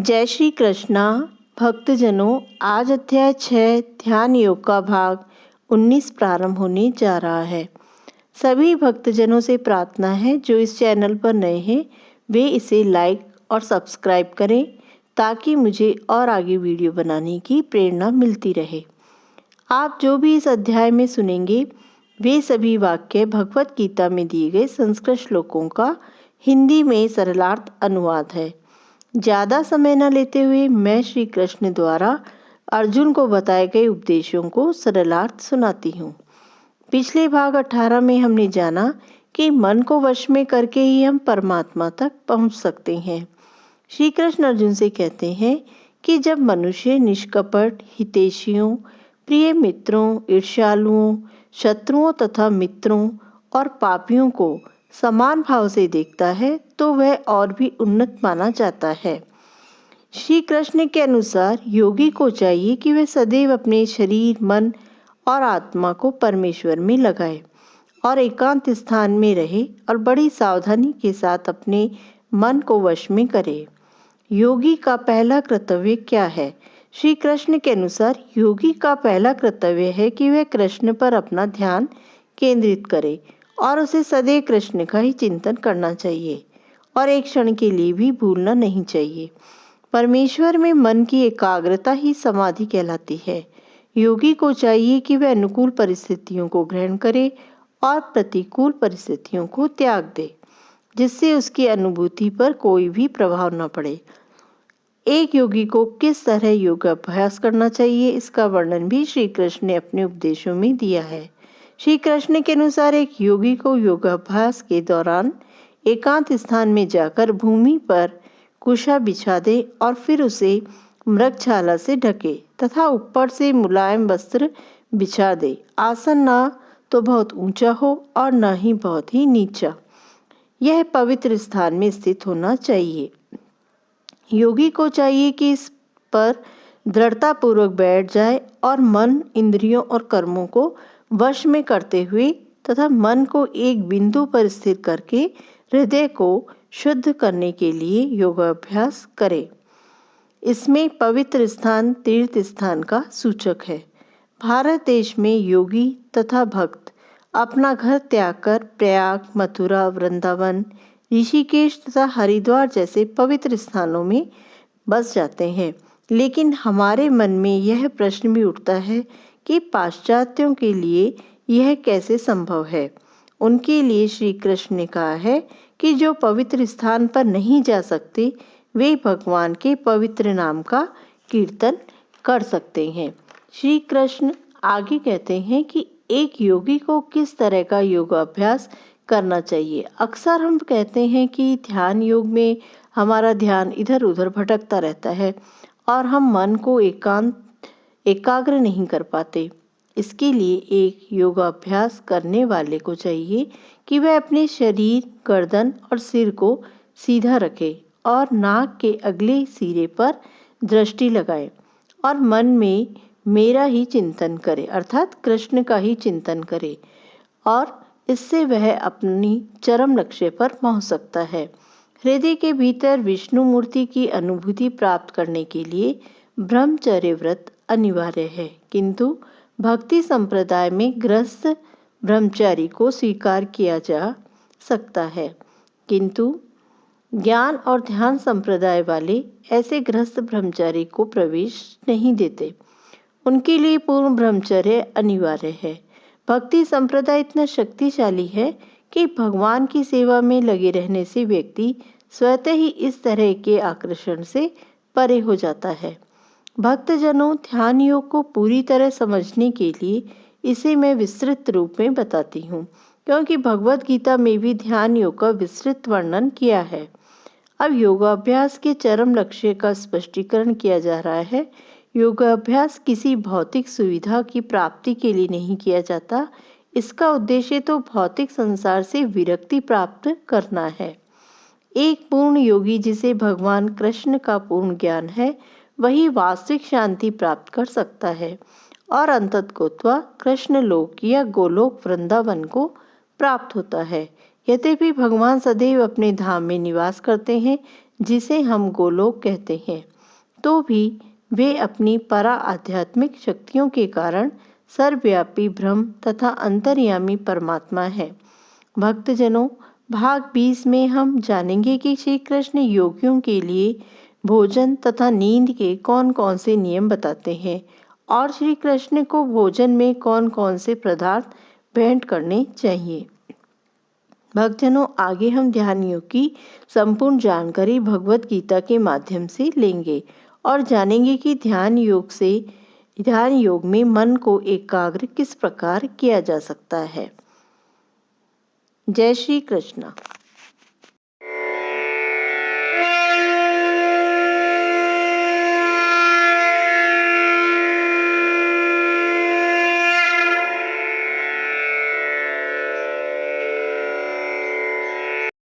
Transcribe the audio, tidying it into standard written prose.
जय श्री कृष्णा भक्तजनों, आज अध्याय 6 ध्यान योग का भाग 19 प्रारंभ होने जा रहा है। सभी भक्तजनों से प्रार्थना है जो इस चैनल पर नए हैं वे इसे लाइक और सब्सक्राइब करें ताकि मुझे और आगे वीडियो बनाने की प्रेरणा मिलती रहे। आप जो भी इस अध्याय में सुनेंगे वे सभी वाक्य भगवत गीता में दिए गए संस्कृत श्लोकों का हिंदी में सरलार्थ अनुवाद है। ज़्यादा समय न लेते हुए मैं श्री कृष्ण द्वारा अर्जुन को बताए गए उपदेशों को सरलार्थ सुनाती हूँ। पिछले भाग 18 में हमने जाना कि मन को वश में करके ही हम परमात्मा तक पहुँच सकते हैं। श्री कृष्ण अर्जुन से कहते हैं कि जब मनुष्य निष्कपट, हितैषियों, प्रिय मित्रों, ईर्ष्यालुओं, शत्रुओं तथा मित्रों और पापियों को समान भाव से देखता है तो वह और भी उन्नत माना जाता है। श्री कृष्ण के अनुसार योगी को चाहिए कि वह सदैव अपने शरीर, मन और आत्मा को परमेश्वर में लगाए और एकांत स्थान में रहे और बड़ी सावधानी के साथ अपने मन को वश में करे। योगी का पहला कर्तव्य क्या है? श्री कृष्ण के अनुसार योगी का पहला कर्तव्य है कि वह कृष्ण पर अपना ध्यान केंद्रित करे और उसे सदैव कृष्ण का ही चिंतन करना चाहिए और एक क्षण के लिए भी भूलना नहीं चाहिए। परमेश्वर में मन की एकाग्रता ही समाधि कहलाती है। योगी को चाहिए कि वह अनुकूल परिस्थितियों को ग्रहण करे और प्रतिकूल परिस्थितियों को त्याग दे, जिससे उसकी अनुभूति पर कोई भी प्रभाव न पड़े। एक योगी को किस तरह योगाभ्यास करना चाहिए इसका वर्णन भी श्री कृष्ण ने अपने उपदेशों में दिया है। श्री कृष्ण के अनुसार एक योगी को योगाभ्यास के दौरान एकांत स्थान में जाकर भूमि पर कुशा बिछा दे और फिर उसे मृगछाला से ढके तथा ऊपर से मुलायम वस्त्र बिछा दे। आसन ना तो बहुत ऊंचा हो और न ही बहुत ही नीचा। यह पवित्र स्थान में स्थित होना चाहिए। योगी को चाहिए कि इस पर दृढ़तापूर्वक बैठ जाए और मन, इंद्रियों और कर्मों को वश में करते हुए तथा मन को एक बिंदु पर स्थिर करके हृदय को शुद्ध करने के लिए योगाभ्यास करे। इसमें पवित्र स्थान तीर्थ स्थान का सूचक है। भारत देश में योगी तथा भक्त अपना घर त्याग कर प्रयाग, मथुरा, वृंदावन, ऋषिकेश तथा हरिद्वार जैसे पवित्र स्थानों में बस जाते हैं। लेकिन हमारे मन में यह प्रश्न भी उठता है कि पाश्चात्यों के लिए यह कैसे संभव है। उनके लिए श्री कृष्ण ने कहा है कि जो पवित्र स्थान पर नहीं जा सकते वे भगवान के पवित्र नाम का कीर्तन कर सकते हैं। श्री कृष्ण आगे कहते हैं कि एक योगी को किस तरह का योगाभ्यास करना चाहिए। अक्सर हम कहते हैं कि ध्यान योग में हमारा ध्यान इधर उधर भटकता रहता है और हम मन को एकाग्र नहीं कर पाते। इसके लिए एक योगाभ्यास करने वाले को चाहिए कि वह अपने शरीर, गर्दन और सिर को सीधा रखे और नाक के अगले सिरे पर दृष्टि लगाए और मन में मेरा ही चिंतन करे, अर्थात कृष्ण का ही चिंतन करे और इससे वह अपनी चरम लक्ष्य पर पहुंच सकता है। हृदय के भीतर विष्णु मूर्ति की अनुभूति प्राप्त करने के लिए ब्रह्मचर्य व्रत अनिवार्य है, किंतु भक्ति संप्रदाय में गृहस्थ ब्रह्मचारी को स्वीकार किया जा सकता है, किंतु ज्ञान और ध्यान संप्रदाय वाले ऐसे गृहस्थ ब्रह्मचारी को प्रवेश नहीं देते। उनके लिए पूर्ण ब्रह्मचर्य अनिवार्य है। भक्ति संप्रदाय इतना शक्तिशाली है कि भगवान की सेवा में लगे रहने से व्यक्ति स्वतः ही इस तरह के आकर्षण से परे हो जाता है। भक्तजनों, ध्यान योग को पूरी तरह समझने के लिए इसे मैं विस्तृत रूप में बताती हूँ, क्योंकि भगवत गीता में भी ध्यान योग का विस्तृत वर्णन किया है। अब योगाभ्यास के चरम लक्ष्य का स्पष्टीकरण किया जा रहा है। योगाभ्यास किसी भौतिक सुविधा की प्राप्ति के लिए नहीं किया जाता। इसका उद्देश्य तो भौतिक संसार से विरक्ति प्राप्त करना है। एक पूर्ण योगी जिसे भगवान कृष्ण का पूर्ण ज्ञान है वही वास्तविक शांति प्राप्त कर सकता है और अंततः कृष्ण लोक या गोलोक वृंदावन को प्राप्त होता है। यद्यपि भगवान सदैव अपने धाम में निवास करते हैं जिसे हम गोलोक कहते हैं। तो भी वे अपनी परा आध्यात्मिक शक्तियों के कारण सर्वव्यापी ब्रह्म तथा अंतर्यामी परमात्मा है। भक्तजनों, भाग 20 में हम जानेंगे कि श्री कृष्ण योगियों के लिए भोजन तथा नींद के कौन कौन से नियम बताते हैं और श्री कृष्ण को भोजन में कौन कौन से पदार्थ भेंट करने चाहिए। भक्तजनों, आगे हम ध्यान योग की संपूर्ण जानकारी भगवत गीता के माध्यम से लेंगे और जानेंगे कि ध्यान योग में मन को एकाग्र किस प्रकार किया जा सकता है। जय श्री कृष्ण।